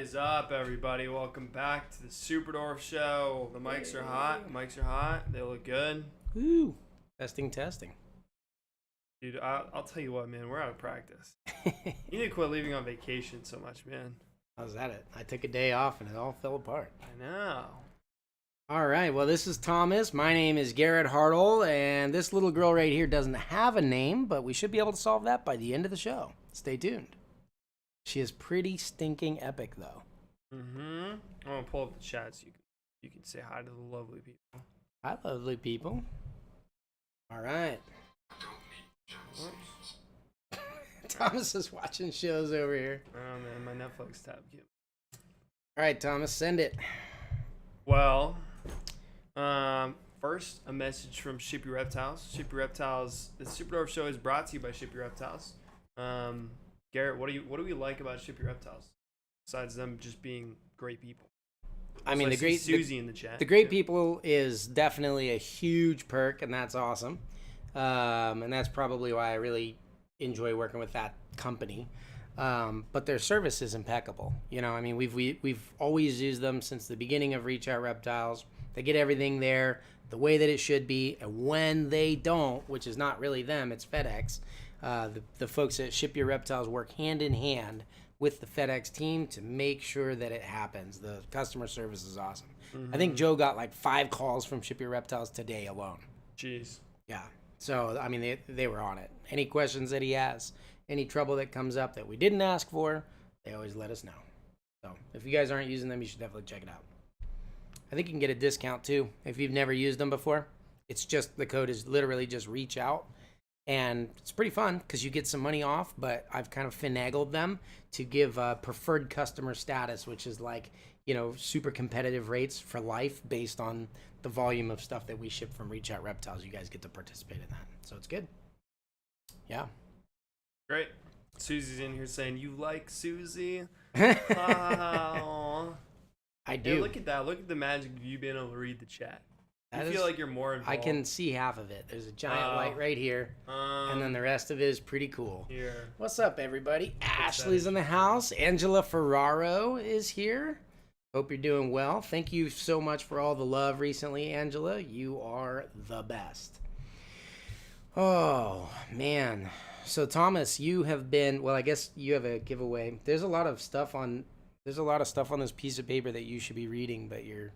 is up, everybody? Welcome back to the Superdorf Show. The mics are hot. Mics are hot. They look good. Woo! Testing. Dude, I'll tell you what, man. We're out of practice. You need to quit leaving on vacation so much, man. How's that it? I took a day off and it all fell apart. I know. All right, well, this is Thomas. My name is Garrett Hartle, and this little girl right here doesn't have a name, but we should be able to solve that by the end of the show. Stay tuned. She is pretty stinking epic, though. I'm going to pull up the chat so you can say hi to the lovely people. Hi, lovely people. All right. Thomas is watching shows over here. Oh, man, my Netflix tab. All right, Thomas, send it. Well, first, a message from Ship Your Reptiles. Ship Your Reptiles. The Superdorf Show is brought to you by Ship Your Reptiles. Garrett, what do we like about Ship Your Reptiles besides them just being great people? I mean, Susie in the chat. The great people is definitely a huge perk, and that's awesome. And that's probably why I really enjoy working with that company. But their service is impeccable. You know, I mean, we've always used them since the beginning of Reach Out Reptiles. They get everything there the way that it should be, and when they don't, which is not really them, it's FedEx. The folks at Ship Your Reptiles work hand in hand with the FedEx team to make sure that it happens. The customer service is awesome. I think Joe got like 5 calls from Ship Your Reptiles today alone. Jeez. Yeah. So, I mean, they were on it. Any questions that he has, any trouble that comes up that we didn't ask for, they always let us know. So, if you guys aren't using them, you should definitely check it out. I think you can get a discount too if you've never used them before. It's just, the code is literally just reach out. And it's pretty fun because you get some money off, but I've kind of finagled them to give preferred customer status, which is like, you know, super competitive rates for life based on the volume of stuff that we ship from Reach Out Reptiles. You guys get to participate in that. So it's good. Yeah. Great. Susie's in here saying, you like Susie? Oh. I do. Hey, look at that. Look at the magic of you being able to read the chat. I feel like you're more involved. I can see half of it. There's a giant light right here, and then the rest of it is pretty cool. Here. What's up, everybody? Ashley's in the house. Angela Ferraro is here. Hope you're doing well. Thank you so much for all the love recently, Angela. You are the best. Oh, man. So, Thomas, you have been, well, I guess you have a giveaway. There's a lot of stuff on this piece of paper that you should be reading, but you're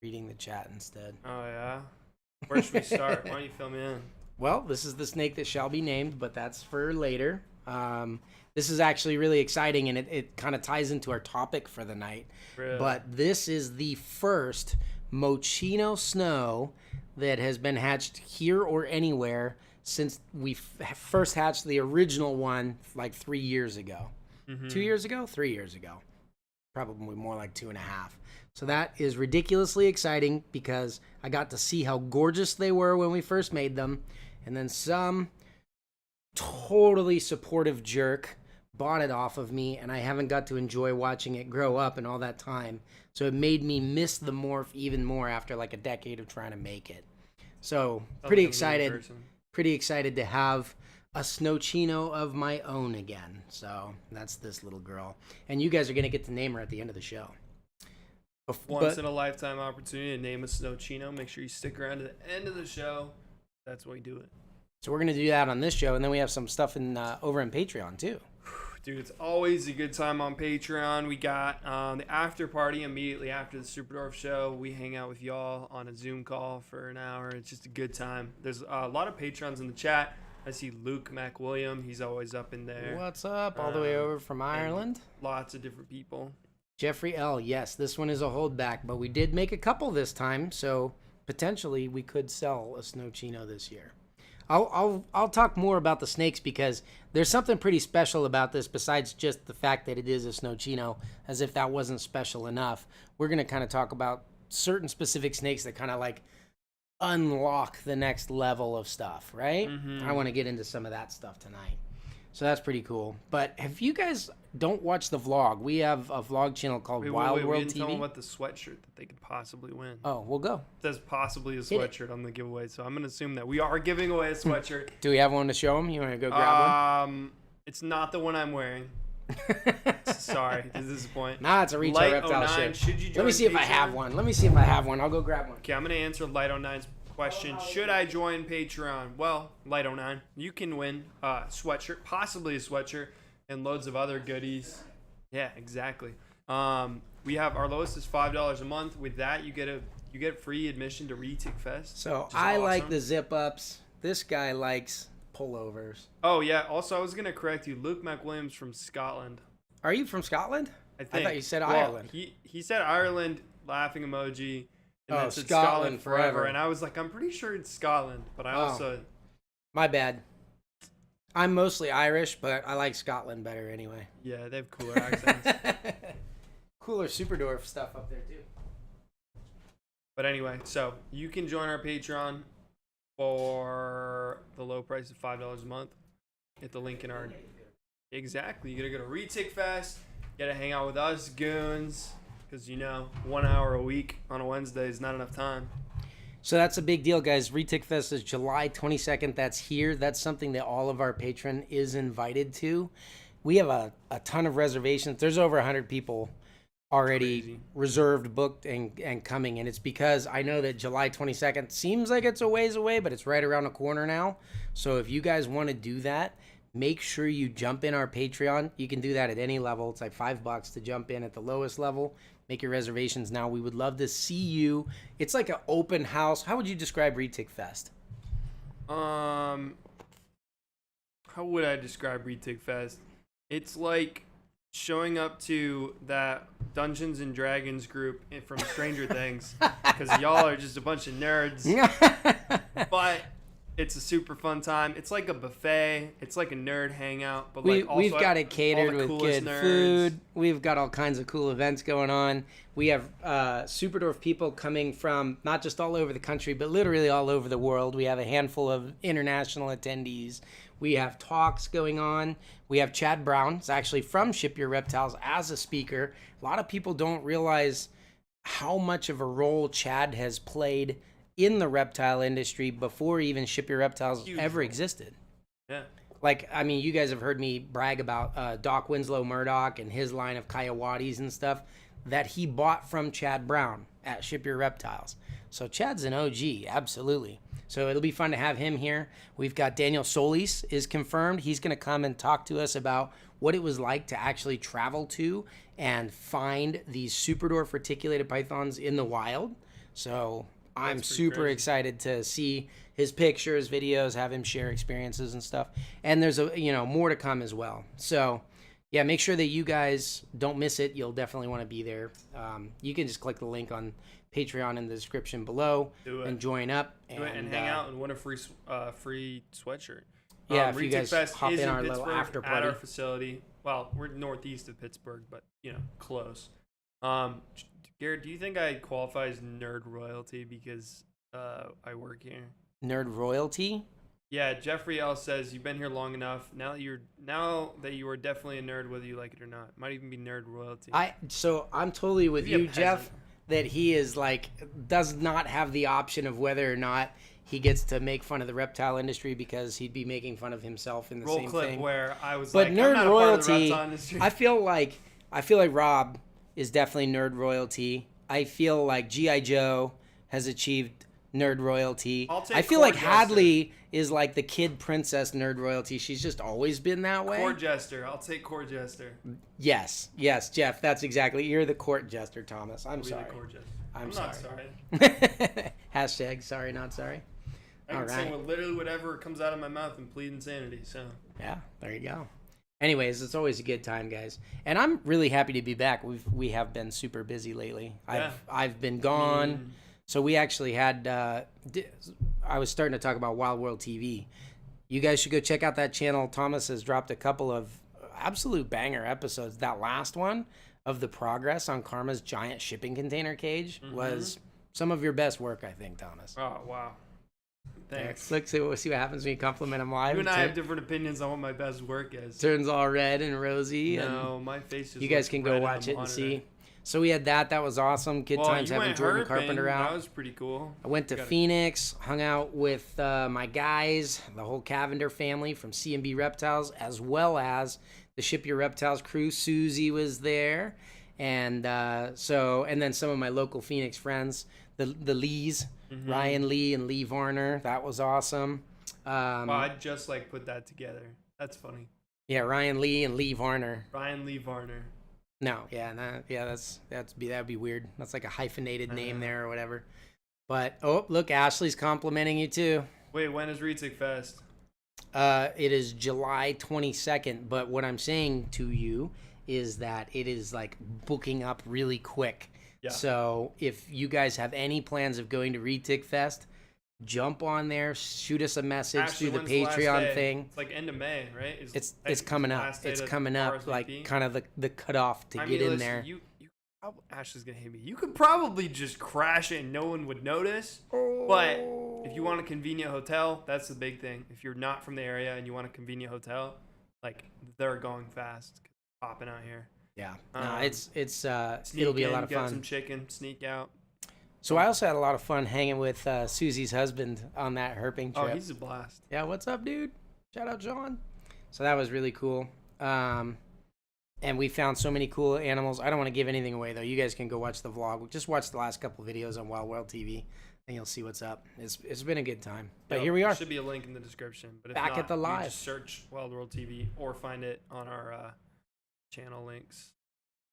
reading the chat instead. Oh, yeah? Where should we start? Why don't you fill me in? Well, this is the snake that shall be named, but that's for later. This is actually really exciting, and it kind of ties into our topic for the night. Really? But this is the first Moschino snow that has been hatched here or anywhere since we first hatched the original one like 3 years ago. 2 years ago? 3 years ago. Probably more like 2.5. So that is ridiculously exciting because I got to see how gorgeous they were when we first made them. And then some totally supportive jerk bought it off of me, and I haven't got to enjoy watching it grow up in all that time. So it made me miss the morph even more after like a decade of trying to make it. So pretty excited to have a Snowchino of my own again. So that's this little girl. And you guys are going to get to name her at the end of the show. Once in a lifetime opportunity to name a Snowchino. Make sure you stick around to the end of the show. That's why we do it. So we're going to do that on this show, and then we have some stuff in over in Patreon too. Dude, it's always a good time on Patreon. We got the after party immediately after the Superdorf Show. We hang out with y'all on a Zoom call for an hour. It's just a good time. There's a lot of Patrons in the chat. I see Luke McWilliam. He's always up in there. What's up? All the way over from Ireland. Lots of different people. Jeffrey L. Yes, this one is a holdback, but we did make a couple this time, so potentially we could sell a Snowchino this year. I'll talk more about the snakes because there's something pretty special about this besides just the fact that it is a Snowchino, as if that wasn't special enough. We're going to kind of talk about certain specific snakes that kind of like unlock the next level of stuff, right? I want to get into some of that stuff tonight. So that's pretty cool. But if you guys don't watch the vlog, we have a vlog channel called Wild World we didn't TV. Tell them about the sweatshirt that they could possibly win. Oh, we'll go. It says possibly a sweatshirt on the giveaway, so I'm going to assume that we are giving away a sweatshirt. Do we have one to show them? You want to go grab one? It's not the one I'm wearing. Sorry to disappoint. Nah, it's a retail Light reptile 09, ship. should you Let me join see if I have Patreon? one. Let me see if I have one. I'll go grab one. Okay, I'm gonna answer Light 09's question. Should I join Patreon? Well, Light 09, you can win a sweatshirt, possibly a sweatshirt, and loads of other goodies. Yeah, exactly. We have our lowest is $5 a month. With that, you get free admission to Retic Fest. So which is I like awesome. the zip ups. This guy likes pullovers. Oh yeah. Also, I was gonna correct you. Luke McWilliams from Scotland. Are you from Scotland? I think. thought you said Well, Ireland. He said Ireland, laughing emoji, and Oh, then said Scotland forever. And I was like, I'm pretty sure it's Scotland, but I also My bad. I'm mostly Irish, but I like Scotland better anyway. yeah, they have cooler accents. Cooler Superdorf stuff up there too. But anyway, so you can join our Patreon for the low price of $5 a month. Hit the link in our exactly. You gotta go to Retic Fest. You gotta hang out with us goons, because 1 hour a week on a Wednesday is not enough time. So that's a big deal, guys. Retic Fest is July 22nd. That's here. That's something that all of our patron is invited to. We have a ton of reservations. There's over 100 people already Crazy. reserved, booked, and coming. And it's because I know that July 22nd seems like it's a ways away, but it's right around the corner now. So if you guys want to do that, make sure you jump in our Patreon. You can do that at any level. It's like $5 to jump in at the lowest level. Make your reservations now. We would love to see you. It's like an open house. How would you describe Retic Fest? How would I describe Retic Fest? It's like showing up to that Dungeons and Dragons group from Stranger Things, because y'all are just a bunch of nerds. But it's a super fun time. It's like a buffet. It's like a nerd hangout. But like also We've got it all catered the with coolest good nerds. food. We've got all kinds of cool events going on. We have Superdorf people coming from not just all over the country, but literally all over the world. We have a handful of international attendees. We have talks going on. We have Chad Brown. It's actually from Ship Your Reptiles as a speaker. A lot of people don't realize how much of a role Chad has played in the reptile industry before even Ship Your Reptiles Huge ever role. existed. Yeah. Like, I mean, you guys have heard me brag about Doc Winslow Murdoch and his line of Kiowatis and stuff that he bought from Chad Brown at Ship Your Reptiles. So Chad's an OG, absolutely. So it'll be fun to have him here. We've got Daniel Solis is confirmed. He's going to come and talk to us about what it was like to actually travel to and find these Superdorf reticulated pythons in the wild. So I'm That's pretty super crazy. excited to see his pictures, videos, have him share experiences and stuff. And there's more to come as well. So yeah, make sure that you guys don't miss it. You'll definitely want to be there. You can just click the link on Patreon in the description below and join up Do it and hang out and win a free sweatshirt. Yeah, if you Retic guys Fest hop is in our little Pittsburgh after at party. our facility. Well, we're northeast of Pittsburgh, but close. Garrett, do you think I qualify as nerd royalty because I work here? Nerd royalty? Yeah, Jeffrey L says you've been here long enough. Now that you are definitely a nerd, whether you like it or not. Might even be nerd royalty. So I'm totally with Maybe a you, Jeff, peasant. that he is does not have the option of whether or not he gets to make fun of the reptile industry because he'd be making fun of himself in the Roll same clip thing. where I was But like, nerd I'm not a part of the royalty, reptile industry. I feel like Rob is definitely nerd royalty. I feel like G.I. Joe has achieved nerd royalty. I'll take I feel Court like Jester. Hadley is like the kid princess nerd royalty. She's just always been that way. Court jester. I'll take court jester. Yes, Jeff. That's exactly. You're the court jester, Thomas. I'm Be sorry. the court jester. I'm not sorry. sorry. Hashtag sorry, not sorry. I can All say right. literally whatever comes out of my mouth and plead insanity. So Yeah, there you go. Anyways, it's always a good time, guys. And I'm really happy to be back. We have been super busy lately. Yeah. I've been gone. So we actually had I was starting to talk about Wild World TV. You guys should go check out that channel. Thomas has dropped a couple of absolute banger episodes. That last one of the progress on Karma's giant shipping container cage was some of your best work, I think, Thomas. Oh wow. Thanks. Let's see what happens when you compliment him live. You and I have different opinions on what my best work is. Turns all red and rosy. No, my face is. You guys can go watch it and see. So we had that. That was awesome. Kid Times having Jordan Carpenter out. That was pretty cool. I went to Phoenix, hung out with my guys, the whole Cavender family from C&B Reptiles, as well as the Ship Your Reptiles crew. Susie was there, and and then some of my local Phoenix friends, the Lees, Ryan Lee and Lee Varner. That was awesome. I just like put that together. That's funny. Yeah, Ryan Lee and Lee Varner. Ryan Lee Varner. No, that'd be weird. That's like a hyphenated name there or whatever. But look, Ashley's complimenting you too. Wait, when is Retic Fest? It is July 22nd, but what I'm saying to you is that it is like booking up really quick. Yeah. So if you guys have any plans of going to Retic Fest, jump on there, shoot us a message through the Patreon thing. It's like end of May, right? It's coming up. It's coming up, like kind of the cutoff to get in there. Ashley's gonna hate me. You could probably just crash it and no one would notice. But if you want a convenient hotel, that's the big thing. If you're not from the area and you want a convenient hotel, like they're going fast, popping out here. Yeah, no, it'll be a lot of fun. Get some chicken, sneak out. So I also had a lot of fun hanging with Susie's husband on that herping trip. Oh, he's a blast. Yeah, what's up, dude? Shout out, John. So that was really cool. And we found so many cool animals. I don't want to give anything away, though. You guys can go watch the vlog. Just watch the last couple videos on Wild World TV, and you'll see what's up. It's been a good time. But here we are. There should be a link in the description. But if back not, at the live. Just search Wild World TV or find it on our channel links.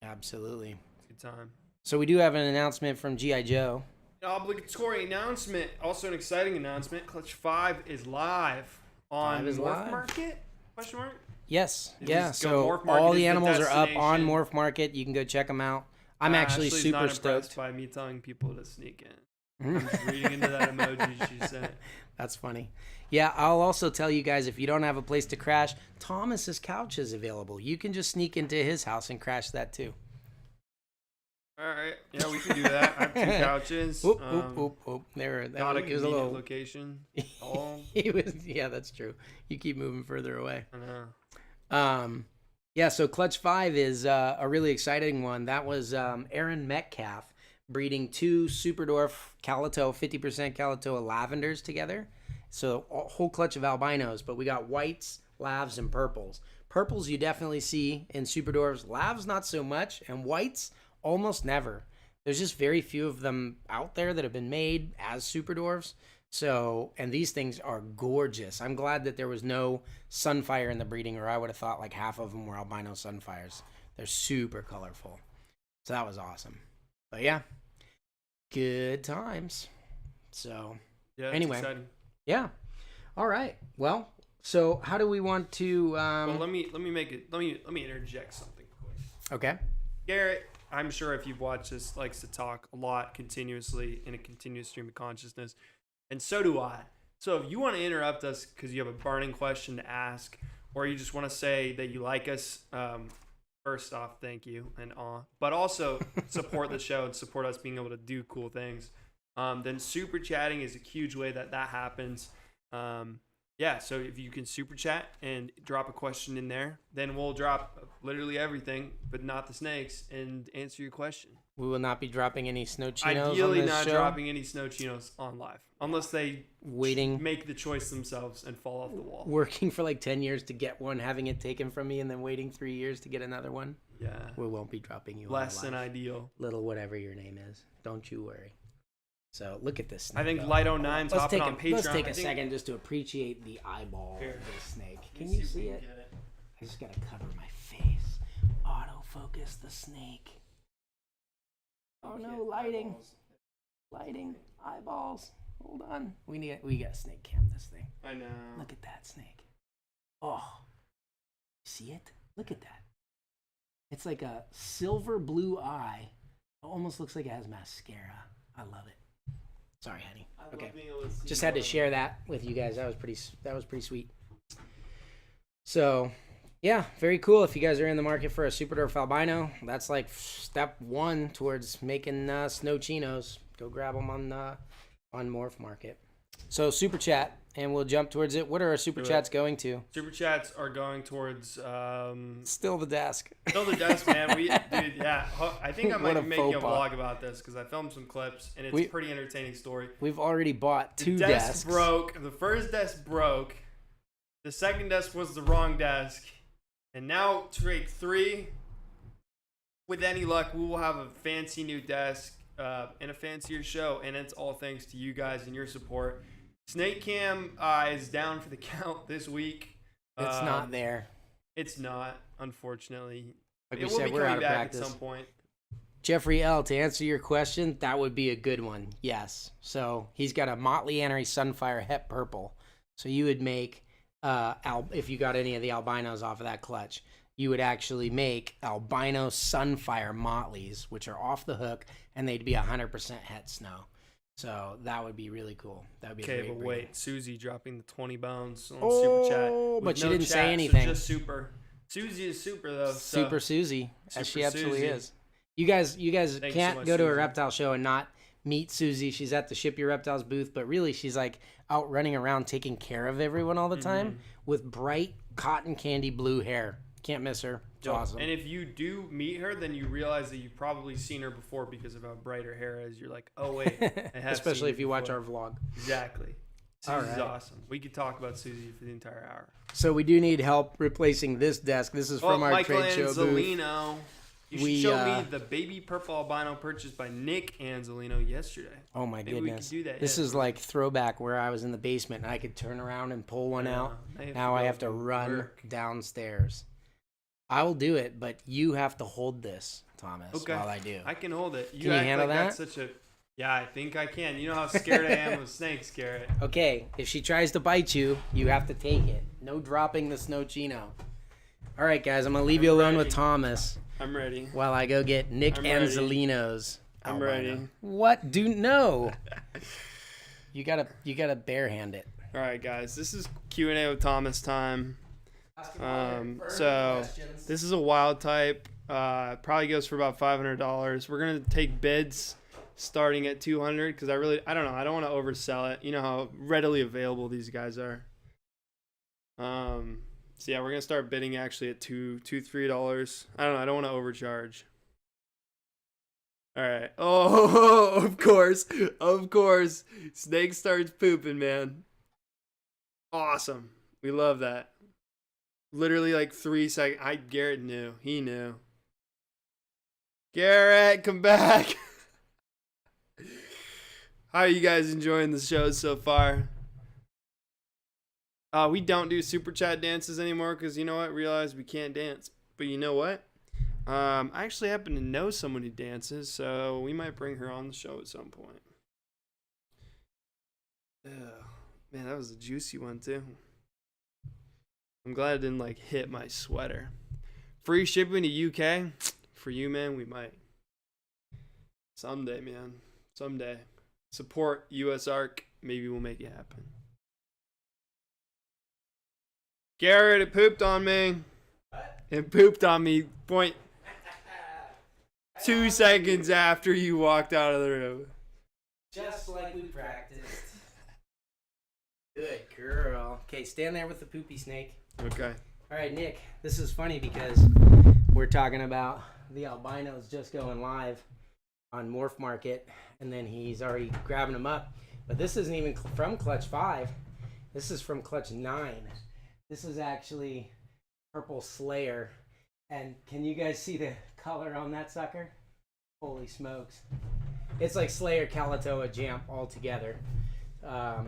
Absolutely. Good time. So we do have an announcement from G.I. Joe. An obligatory announcement. Also an exciting announcement. Clutch 5 is live on Morph Market? Question mark? Yes. Yeah. So all the animals are up on Morph Market. You can go check them out. I'm actually super stoked. By me telling people to sneak in. I'm just reading into that emoji she sent. That's funny. Yeah, I'll also tell you guys, if you don't have a place to crash, Thomas's couch is available. You can just sneak into his house and crash that too. All right. Yeah, we can do that. I have 2 couches. Oop. Not a convenient location. Yeah, that's true. You keep moving further away. I know. Yeah, so Clutch 5 is a really exciting one. That was Aaron Metcalf breeding 2 Superdorf Calato, 50% Calato lavenders together. So a whole clutch of albinos, but we got whites, lavs, and purples. Purples you definitely see in Superdorfs. Lavs not so much, and whites almost never. There's just very few of them out there that have been made as Superdorfs. So, and these things are gorgeous. I'm glad that there was no Sunfire in the breeding, or I would have thought like half of them were albino Sunfires. They're super colorful. So that was awesome. But yeah, good times. So yeah, anyway, exciting. Yeah. All right. Well, so how do we want to? Well, let me interject something quick. Okay. Garrett, I'm sure if you've watched this, likes to talk a lot continuously in a continuous stream of consciousness. And so do I. So if you want to interrupt us because you have a burning question to ask, or you just want to say that you like us, first off, thank you and but also support the show and support us being able to do cool things. Then super chatting is a huge way that happens. Yeah, so if you can super chat and drop a question in there, then we'll drop literally everything, but not the snakes, and answer your question. We will not be dropping any snow chinos. Ideally, on this not show. Dropping any snow chinos on live, unless they make the choice themselves and fall off the wall. Working for like 10 years to get one, having it taken from me, and then waiting 3 years to get another one. Yeah, we won't be dropping you. Less than ideal. Little whatever your name is. Don't you worry. So look at this snake. I think Light09's hopping on Patreon. Let's take a second just to appreciate the eyeball of this snake. Can you see it? I just gotta cover my face. Autofocus the snake. Oh no, lighting. Lighting. Eyeballs. Hold on. We gotta snake cam this thing. I know. Look at that snake. Oh. See it? Look at that. It's like a silver blue eye. It almost looks like it has mascara. I love it. Sorry, honey. Okay. Just had to share that with you guys. That was pretty sweet. So, yeah, very cool. If you guys are in the market for a Superdorf albino, that's like step 1 towards making snow chinos. Go grab them on Morph Market. So super chat, and we'll jump towards it. What are our super chats going to? Super chats are going towards Still the Desk. Still the Desk, man. Dude, yeah. I think I might be making a vlog about this because I filmed some clips, and it's a pretty entertaining story. We've already bought 2 desks. Broke. The first desk broke. The second desk was the wrong desk. And now take 3. With any luck, we will have a fancy new desk and a fancier show, and it's all thanks to you guys and your support. Snake Cam is down for the count this week. It's not there. It's not, unfortunately. Like it we will said, be we're coming out of back practice. at some point. Jeffrey L., to answer your question, that would be a good one. Yes. So he's got a Motley Henry Sunfire Het Purple. So you would make, if you got any of the albinos off of that clutch, you would actually make albino Sunfire Motleys, which are off the hook, and they'd be 100% Het Snow. So that would be really cool. That would be Okay, a great but breed. wait, Susie dropping the 20 bones on Super Chat. With but she no didn't chat, say anything. So just Super. Susie is super though. Super Susie, as she absolutely Susie. is. You guys Thanks can't so much, go to a Susie. reptile show and not meet Susie. She's at the Ship Your Reptiles booth, but really she's like out running around taking care of everyone all the time with bright cotton candy blue hair. Can't miss her. It's awesome. And if you do meet her, then you realize that you've probably seen her before because of how bright her hair is. You're like, oh wait, I have Especially seen if you watch before. our vlog. Exactly. All Susie's right. awesome. We could talk about Susie for the entire hour. So we do need help replacing this desk. This is from our Michael trade show booth. Anzolino. You should show me the baby purple albino purchased by Nick Anzolino yesterday. Oh my Maybe goodness. we could do that. This is like throwback where I was in the basement and I could turn around and pull one out. Now I have to run downstairs. I will do it, but you have to hold this, Thomas, while I do. I can hold it. Can you handle that? That's yeah, I think I can. You know how scared I am of snakes, Garrett. Okay, if she tries to bite you, you have to take it. No dropping the snow chino. All right, guys, I'm going to leave you alone with Thomas I'm ready. while I go get Nick I'm ready. Anzolino's I'm albino. ready. What? No. You gotta barehand it. All right, guys. This is Q&A with Thomas time. So this is a wild type. Probably goes for about $500. We're gonna take bids starting at $200 because I don't know. I don't want to oversell it. You know how readily available these guys are. So yeah, we're gonna start bidding actually at $3. I don't know. I don't want to overcharge. All right. Oh, of course. Snake starts pooping, man. Awesome. We love that. Literally like 3 seconds. Garrett knew. He knew. Garrett, come back. How are you guys enjoying the show so far? We don't do super chat dances anymore because you know what? Realize we can't dance. But you know what? I actually happen to know someone who dances, so we might bring her on the show at some point. Ugh. Man, that was a juicy one too. I'm glad it didn't hit my sweater. Free shipping to UK? For you, man, we might. Someday, man. Someday. Support US ARC. Maybe we'll make it happen. Garrett, it pooped on me. What? It pooped on me. 2 seconds after you walked out of the room. Just like we practiced. Good girl. Okay, stand there with the poopy snake. Okay. All right, Nick, this is funny because we're talking about the albinos just going live on Morph Market, and then he's already grabbing them up. But this isn't even from Clutch 5. This is from Clutch 9. This is actually Purple Slayer. And can you guys see the color on that sucker? Holy smokes. It's like Slayer Kalatoa Jamp all together.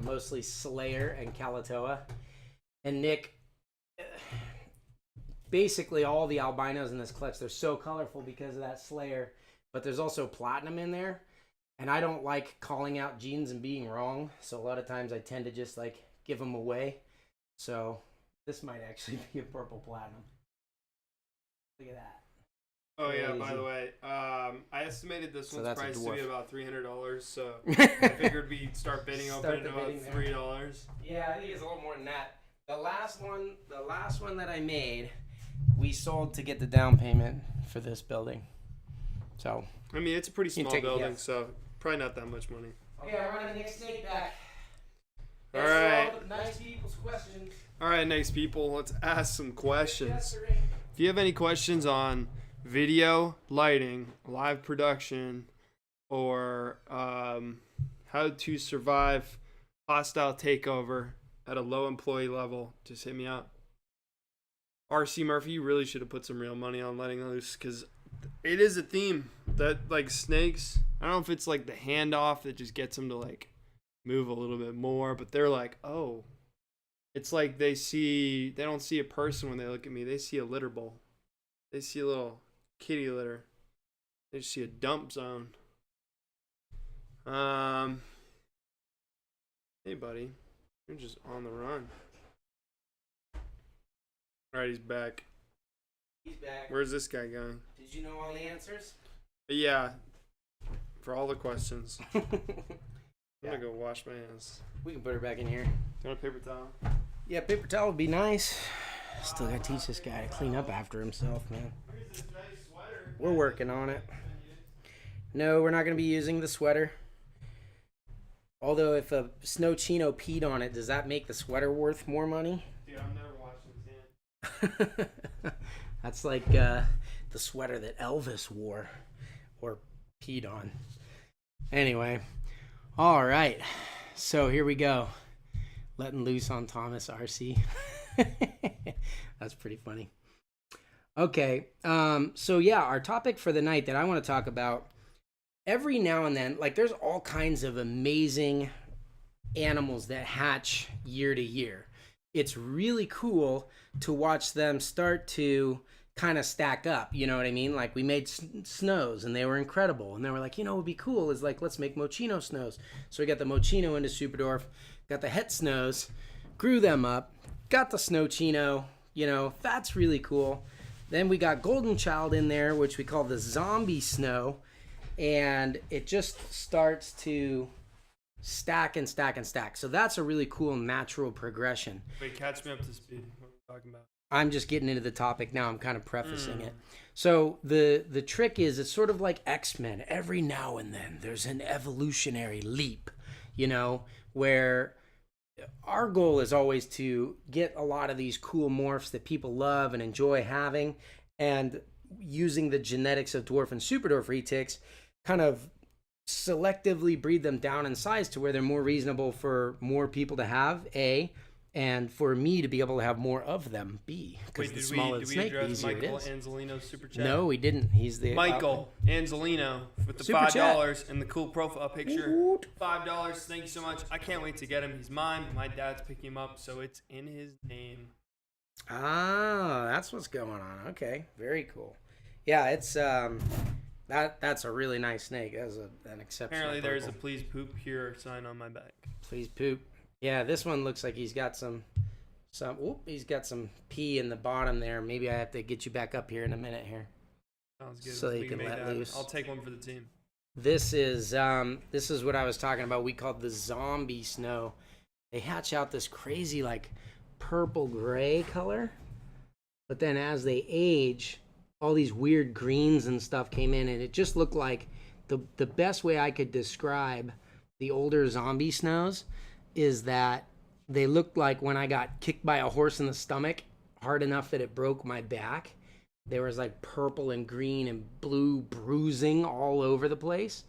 Mostly Slayer and Kalatoa. And Nick, basically all the albinos in this clutch, they're so colorful because of that Slayer, but there's also platinum in there. And I don't like calling out genes and being wrong, so a lot of times I tend to just give them away. So this might actually be a purple platinum. Look at that. Oh yeah, Crazy. by the way, I estimated this one's that's a price to be dwarf. about $300, so I figured we'd start bidding open Start at the about bidding there. $3. Yeah, I think it's a little more than that. The last one that I made, we sold to get the down payment for this building. So I mean, it's a pretty You small take a building, guess. so probably not that much money. okay, I'm running Nick's snake back. All Answer right. all the nice people's questions. All right, next people, let's ask some questions. Yesterday. If you have any questions on video, lighting, live production, or how to survive hostile takeover at a low employee level, just hit me up. RC Murphy, you really should have put some real money on letting loose, because it is a theme that, like, snakes, I don't know if it's like the handoff that just gets them to like move a little bit more, but they're like, oh, it's like they don't see a person when they look at me. They see a litter bowl. They see a little kitty litter. They just see a dump zone. Hey, buddy. You're just on the run. All right, he's back. He's back. Where's this guy going? Did you know all the answers? Yeah. For all the questions. I'm going to go wash my hands. We can put her back in here. Do you want a paper towel? Yeah, paper towel would be nice. Still got to teach this guy to clean up after himself, man. We're working on it. No, we're not going to be using the sweater. Although if a snow chino peed on it, does that make the sweater worth more money? Dude, I'm never washing his hands. That's like the sweater that Elvis wore or peed on. Anyway, all right. So here we go. Letting loose on Thomas RC. That's pretty funny. Okay. So yeah, our topic for the night that I want to talk about, every now and then, like, there's all kinds of amazing animals that hatch year to year. It's really cool to watch them start to kind of stack up, you know what I mean? Like, we made snows and they were incredible, and then we're like, you know what would be cool is, like, let's make Mochino snows. So we got the Mochino into Superdorf, got the Het snows, grew them up, got the Snow Chino, you know, that's really cool. Then we got Golden Child in there, which we call the Zombie Snow, and it just starts to stack and stack and stack. So that's a really cool natural progression. Wait, catch me up to speed. What are we talking about? I'm just getting into the topic now. I'm kind of prefacing it. So the trick is, it's sort of like X-Men. Every now and then there's an evolutionary leap, you know, where our goal is always to get a lot of these cool morphs that people love and enjoy having, and using the genetics of dwarf and superdwarf retics, kind of selectively breed them down in size to where they're more reasonable for more people to have, A, and for me to be able to have more of them, B. Because the smaller the snake, the easier it is. Michael Angelino's super chat? No, we didn't. He's the Michael Angelino with the Super $5 and the cool profile picture. $5. Thank you so much. I can't wait to get him. He's mine. My dad's picking him up, so it's in his name. Ah, that's what's going on. Okay, very cool. Yeah, it's that's a really nice snake. That's an exceptional. Apparently, purple. there's a "Please poop here" sign on my back. Please poop. Yeah, this one looks like he's got some. He's got some pee in the bottom there. Maybe I have to get you back up here in a minute here. Sounds good. So We you can make let that. loose. I'll take one for the team. This is what I was talking about. We called the zombie snow. They hatch out this crazy, like, purple gray color, but then as they age, all these weird greens and stuff came in, and it just looked like the best way I could describe the older zombie snows is that they looked like when I got kicked by a horse in the stomach hard enough that it broke my back. There was like purple and green and blue bruising all over the place,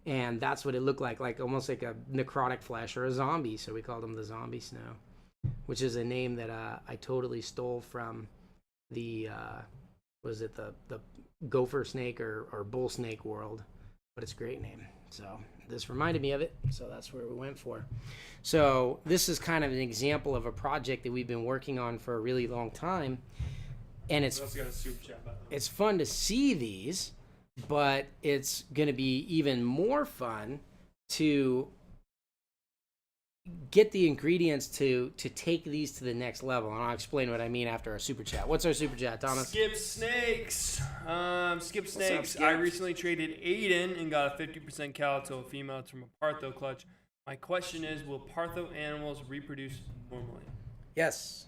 and that's what it looked like almost like a necrotic flesh or a zombie. So we called them the zombie snow, which is a name that I totally stole from the the gopher snake or bull snake world, but it's a great name. So this reminded me of it, so that's where we went for. So this is kind of an example of a project that we've been working on for a really long time, and it's fun to see these, but it's going to be even more fun to get the ingredients to take these to the next level. And I'll explain what I mean after our super chat. What's our super chat, Thomas? Skip Snakes. Skip Snakes. Up, Skip? I recently traded Aiden and got a 50% cow to a female. It's from a Partho clutch. My question is, will Partho animals reproduce normally? Yes.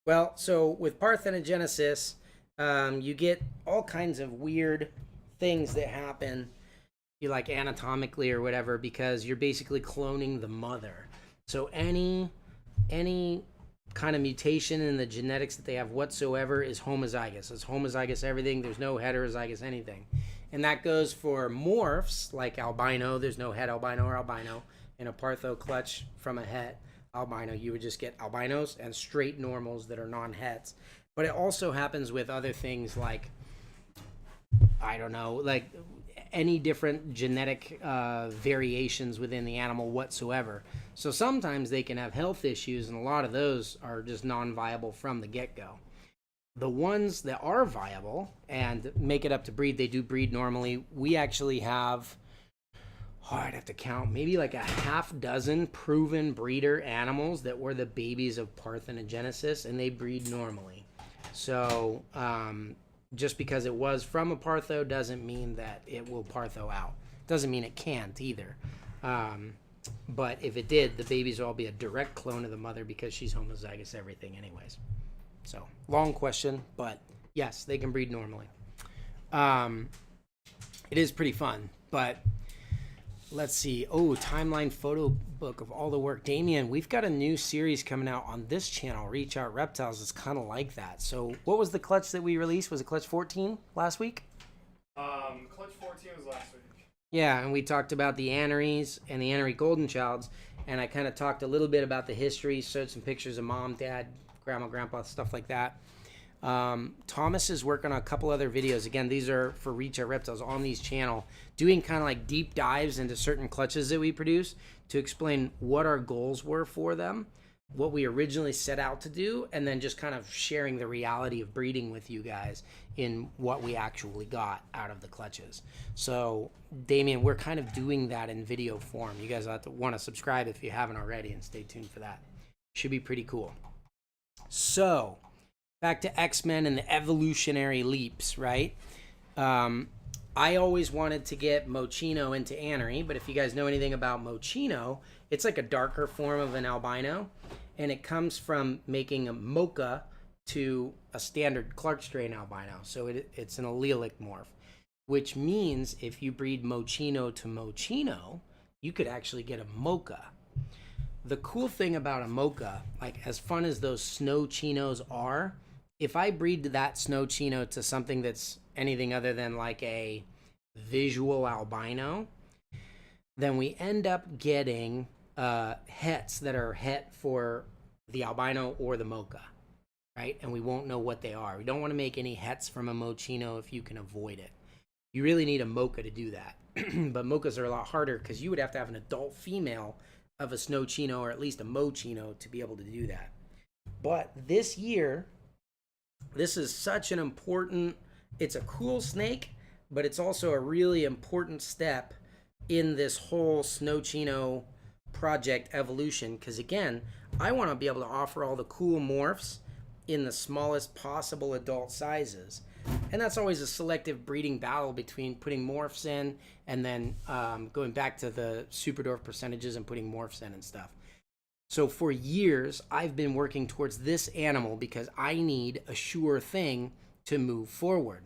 Well, so with parthenogenesis, you get all kinds of weird things that happen, like anatomically or whatever, because you're basically cloning the mother. So any kind of mutation in the genetics that they have whatsoever is homozygous. It's homozygous everything. There's no heterozygous anything. And that goes for morphs like albino. There's no het albino or albino. In a partho clutch from a het albino, you would just get albinos and straight normals that are non-hets. But it also happens with other things like, I don't know, like any different genetic variations within the animal whatsoever. So sometimes they can have health issues, and a lot of those are just non-viable from the get-go. The ones that are viable and make it up to breed, they do breed normally. We actually have, I'd have to count, maybe like a half dozen proven breeder animals that were the babies of parthenogenesis, and they breed normally. So just because it was from a partho doesn't mean that it will partho out. Doesn't mean it can't either. But if it did, the babies will all be a direct clone of the mother because she's homozygous everything anyways. So, long question, but yes, they can breed normally. It is pretty fun, but let's see. Oh, timeline photo book of all the work. Damien, we've got a new series coming out on this channel, Reach Out Reptiles. It's kind of like that. So what was the clutch that we released? Was it clutch 14 last week? Clutch 14 was last week. Yeah, and we talked about the Anneries and the Annery Golden Childs, and I kind of talked a little bit about the history, showed some pictures of mom, dad, grandma, grandpa, stuff like that. Thomas is working on a couple other videos. Again, these are for Reach Out Reptiles on these channel, doing kind of like deep dives into certain clutches that we produce to explain what our goals were for them, what we originally set out to do, and then just kind of sharing the reality of breeding with you guys in what we actually got out of the clutches. So, Damien, we're kind of doing that in video form. You guys have to want to subscribe if you haven't already, and stay tuned for that. Should be pretty cool. So, back to X-Men and the evolutionary leaps, right? I always wanted to get Mochino into Annery, but if you guys know anything about Mochino, it's like a darker form of an albino, and it comes from making a mocha to a standard Clark strain albino. So it's an allelic morph, which means if you breed Mochino to Mochino, you could actually get a mocha. The cool thing about a mocha, like as fun as those snow chinos are, if I breed that snow chino to something that's anything other than like a visual albino, then we end up getting hets that are het for the albino or the mocha, right? And we won't know what they are. We don't want to make any hets from a mochino if you can avoid it. You really need a mocha to do that. But mochas are a lot harder because you would have to have an adult female of a snow chino or at least a mochino to be able to do that. But this year, this is such an important, it's a cool snake, but it's also a really important step in this whole snow chino project evolution. Because again, I want to be able to offer all the cool morphs in the smallest possible adult sizes. And that's always a selective breeding battle between putting morphs in and then going back to the superdwarf percentages and putting morphs in and stuff. So for years, I've been working towards this animal because I need a sure thing to move forward.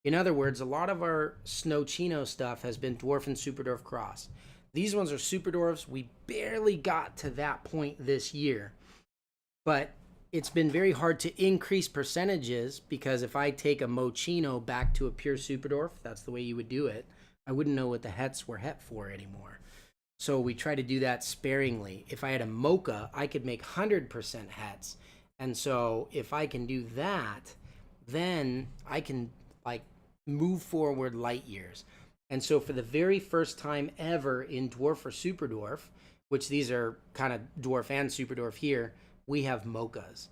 In other words, a lot of our snow chino stuff has been dwarf and superdwarf cross. These ones are superdwarfs. We barely got to that point this year. But it's been very hard to increase percentages because if I take a mochino back to a pure superdwarf, that's the way you would do it, I wouldn't know what the hets were het for anymore. So we try to do that sparingly. If I had a mocha, I could make 100% hets. And so if I can do that, then I can like move forward light years. And so for the very first time ever in dwarf or superdwarf, which these are kind of dwarf and superdwarf here, we have mochas.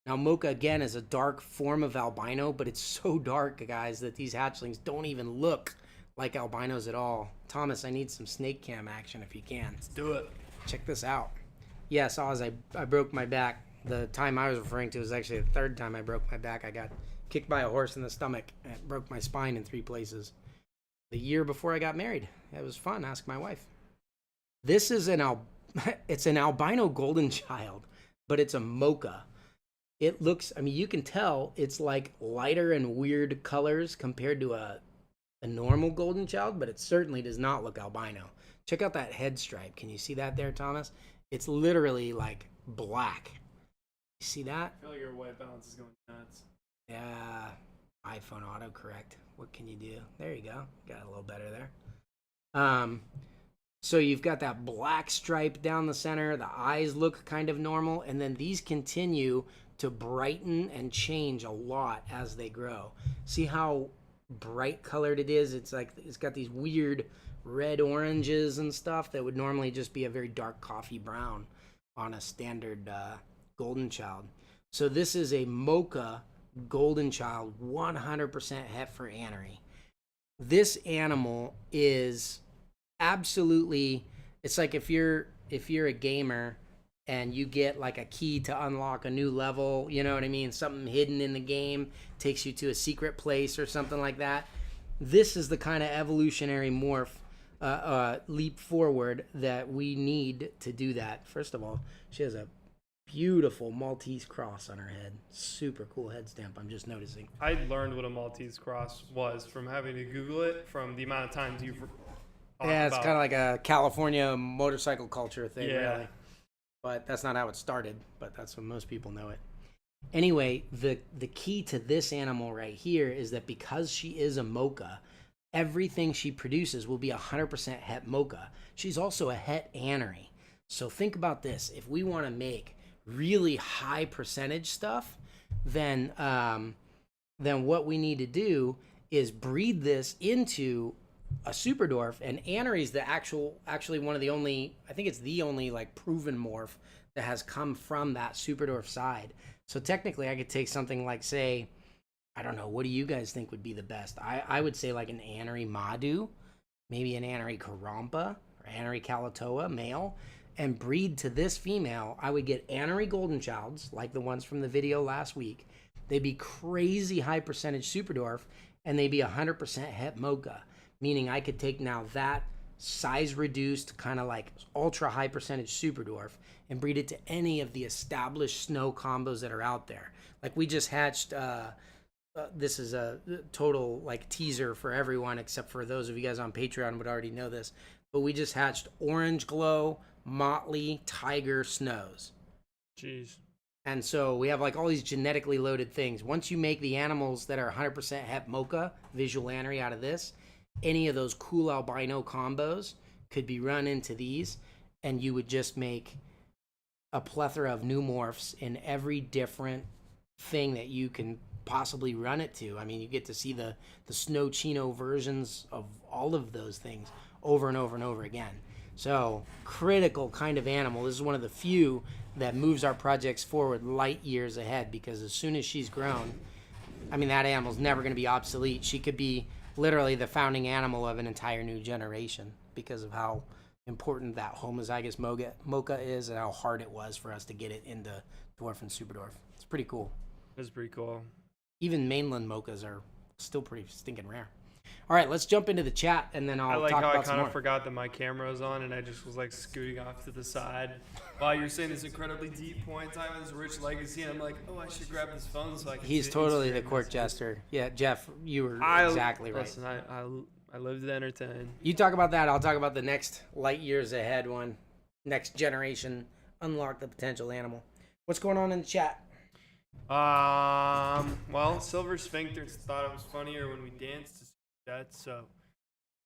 Now mocha again is a dark form of albino, but it's so dark, guys, that these hatchlings don't even look like albinos at all. Thomas, I need some snake cam action if you can. Let's do it. Check this out. Yes, Oz, I broke my back. The time I was referring to was actually the third time I broke my back. I got kicked by a horse in the stomach and it broke my spine in 3 places. The year before I got married. It was fun. Ask my wife. This is it's an albino golden child, but it's a mocha. It looks, I mean, you can tell it's like lighter and weird colors compared to a normal golden child, but it certainly does not look albino. Check out that head stripe. Can you see that there, Thomas? It's literally like black. You see that? I feel like your white balance is going nuts. Yeah, iPhone autocorrect. What can you do? There you go. Got a little better there. So you've got that black stripe down the center. The eyes look kind of normal, and then these continue to brighten and change a lot as they grow. See how bright colored it is? It's like it's got these weird red oranges and stuff that would normally just be a very dark coffee brown on a standard golden child. So this is a mocha golden child, 100% het for anery. This animal is absolutely, it's like if you're a gamer and you get like a key to unlock a new level, you know what I mean, something hidden in the game takes you to a secret place or something like that. This is the kind of evolutionary leap forward that we need to do that. First of all, she has a beautiful Maltese cross on her head. Super cool head stamp, I'm just noticing. I learned what a Maltese cross was from having to Google it, from the amount of times you've Yeah, it's kind of like a California motorcycle culture thing, Yeah. really. But that's not how it started, but that's what most people know it. Anyway, the key to this animal right here is that because she is a mocha, everything she produces will be 100% het mocha. She's also a het anery. So think about this. If we want to make really high percentage stuff, then what we need to do is breed this into a super dwarf. And anery is the actually one of the only, I think it's the only like proven morph that has come from that super dwarf side. So technically I could take something like, say, I don't know, what do you guys think would be the best? I would say like an anery Madu, maybe an anery Karrampa or anery Kalatoa male, and breed to this female. I would get anery golden childs like the ones from the video last week. They'd be crazy high percentage super dwarf, and they'd be 100% het mocha, meaning I could take now that size reduced kind of like ultra high percentage super dwarf and breed it to any of the established snow combos that are out there. Like we just hatched this is a total like teaser for everyone except for those of you guys on Patreon would already know this, but we just hatched Orange Glow Motley Tiger Snows. Jeez. And so we have like all these genetically loaded things. Once you make the animals that are 100% het mocha visual anery out of this, any of those cool albino combos could be run into these, and you would just make a plethora of new morphs in every different thing that you can possibly run it to. I mean, you get to see the snow chino versions of all of those things over and over and over again. So critical kind of animal. This is one of the few that moves our projects forward light years ahead, because as soon as she's grown, I mean, that animal's never going to be obsolete. She could be literally the founding animal of an entire new generation because of how important that homozygous mocha is and how hard it was for us to get it into dwarf and super dwarf. It's pretty cool. That's pretty cool. Even mainland mochas are still pretty stinking rare. All right, let's jump into the chat, and then I'll I like talk how about I some kind more. of forgot that my camera was on, and I just was like scooting off to the side while you're saying this incredibly deep point in time and this rich legacy, and I'm like, oh, I should grab this phone so I can. He's see totally the Instagram court messages. jester. Yeah, Jeff, you were exactly right. Listen, I live to entertain. You talk about that. I'll talk about the next light years ahead one. Next generation, unlock the potential animal. What's going on in the chat? Well, Silver Sphincters thought it was funnier when we danced to that, so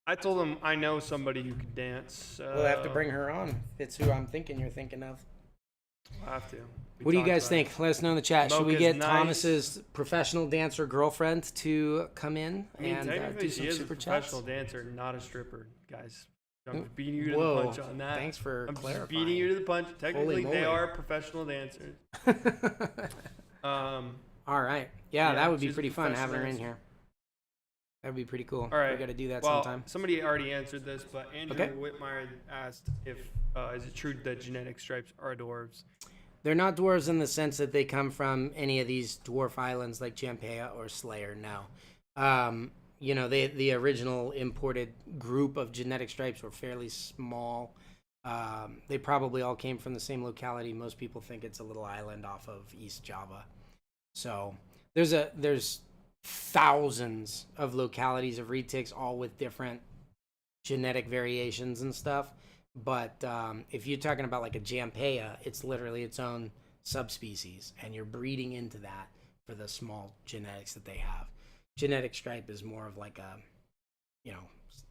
I told him I know somebody who could dance. So We'll have to bring her on. It's who I'm thinking you're thinking of. We'll have to. What do you guys think? Let us know in the chat. Should we Mocha's get nice. Thomas's professional dancer girlfriend to come in I mean, and technically, do she some is a super chats? professional dancer, not a stripper, guys. I'm just beating you to Whoa, the punch on that. thanks for I'm just clarifying. beating you to the punch. Technically, moly. they are professional dancers. All right. Yeah, Yeah, that would be she's a pretty fun having her in professional here. That would be pretty cool. All right. We got to do that Well, sometime. somebody already answered this, but Andrew Okay. Whitmire asked if is it true that genetic stripes are dwarves? They're not dwarves in the sense that they come from any of these dwarf islands like Jampea or Slayer, no. You know, the original imported group of genetic stripes were fairly small. They probably all came from the same locality. Most people think it's a little island off of East Java. So there's thousands of localities of retics, all with different genetic variations and stuff. But if you're talking about like a Jampea, it's literally its own subspecies, and you're breeding into that for the small genetics that they have. Genetic stripe is more of like a, you know,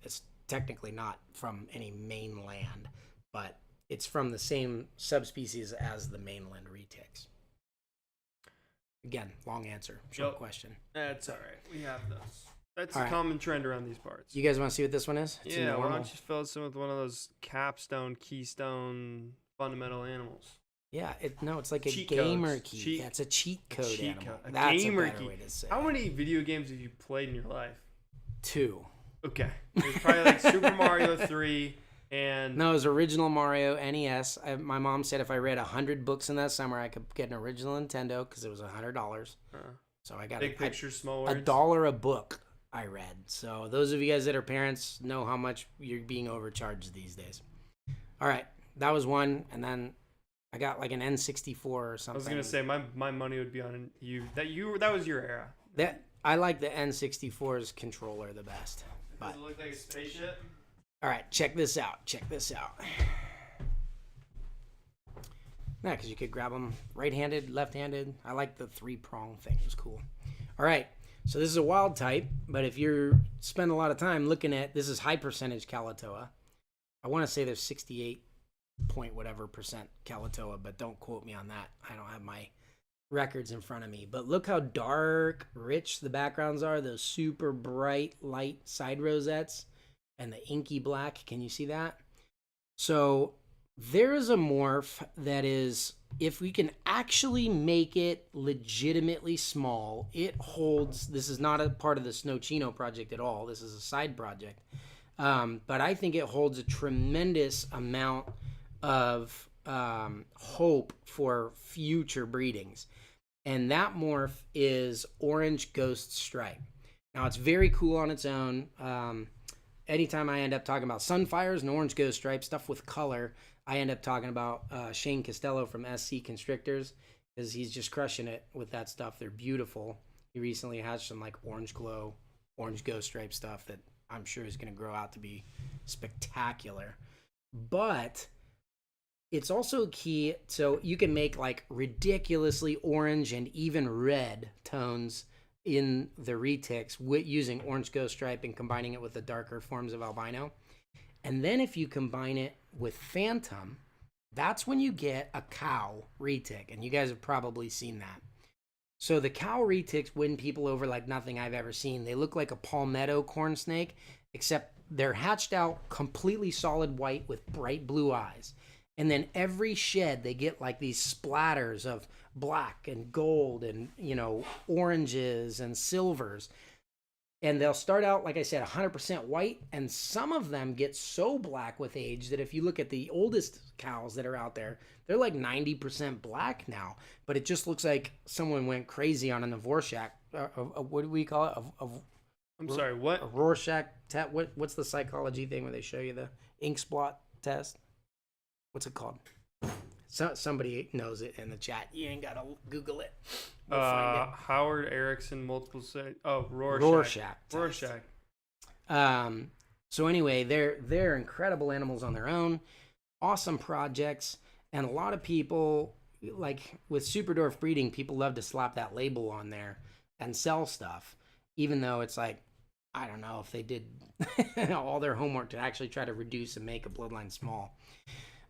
it's technically not from any mainland, but it's from the same subspecies as the mainland retics. Again, long answer, short question. That's all right. We have those. That's All a right. common trend around these parts. You guys want to see what this one is? It's a Yeah, why normal. don't you fill us in with one of those capstone, keystone, fundamental animals? Yeah, it's like a Cheat gamer codes. key. That's a cheat code animal. A That's gamer a better key. way to say How it. many video games have you played in your life? 2. Okay. There's probably like Super Mario 3 and... No, it was original Mario NES. My mom said if I read 100 books in that summer, I could get an original Nintendo because it was $100. So I got big picture, small words. $1 a book I read. So those of you guys that are parents know how much you're being overcharged these days. All right, that was one, and then I got like an N64 or something. I was gonna say my money would be on you. That was your era. That I like the N64's controller the best. Does it look like a spaceship? All right, check this out. Yeah, because you could grab them right-handed, left-handed. I like the 3-prong thing. It was cool. All right, so this is a wild type, but if you spend a lot of time looking at, this is high percentage Kalatoa. I want to say there's 68 point whatever percent Kalatoa, but don't quote me on that. I don't have my records in front of me. But look how dark, rich the backgrounds are. Those super bright, light side rosettes and the inky black. Can you see that? So there is a morph that is, if we can actually make it legitimately small, it holds, this is not a part of the Snowchino project at all. This is a side project. But I think it holds a tremendous amount of hope for future breedings. And that morph is Orange Ghost Stripe. Now, it's very cool on its own. Anytime I end up talking about Sunfires and Orange Ghost Stripe, stuff with color, I end up talking about Shane Costello from SC Constrictors, because he's just crushing it with that stuff. They're beautiful. He recently hatched some like Orange Glow, Orange Ghost Stripe stuff that I'm sure is going to grow out to be spectacular. But it's also key, so you can make like ridiculously orange and even red tones in the retics using Orange Ghost Stripe and combining it with the darker forms of albino. And then if you combine it with Phantom, that's when you get a cow retic, and you guys have probably seen that. So the cow retics win people over like nothing I've ever seen. They look like a palmetto corn snake, except they're hatched out completely solid white with bright blue eyes. And then every shed, they get like these splatters of black and gold and, oranges and silvers. And they'll start out, like I said, 100% white. And some of them get so black with age that if you look at the oldest cows that are out there, they're like 90% black now. But it just looks like someone went crazy on an Rorschach. What do we call it? I'm sorry, what? A Rorschach test. What's the psychology thing where they show you the ink spot test? What's it called? Somebody knows it in the chat. You ain't gotta Google it. We'll find it. Howard Erickson multiple say. Oh, Rorschach. Rorschach. So anyway, they're incredible animals on their own. Awesome projects, and a lot of people, like with Superdorf breeding, people love to slap that label on there and sell stuff, even though it's like, I don't know if they did all their homework to actually try to reduce and make a bloodline small.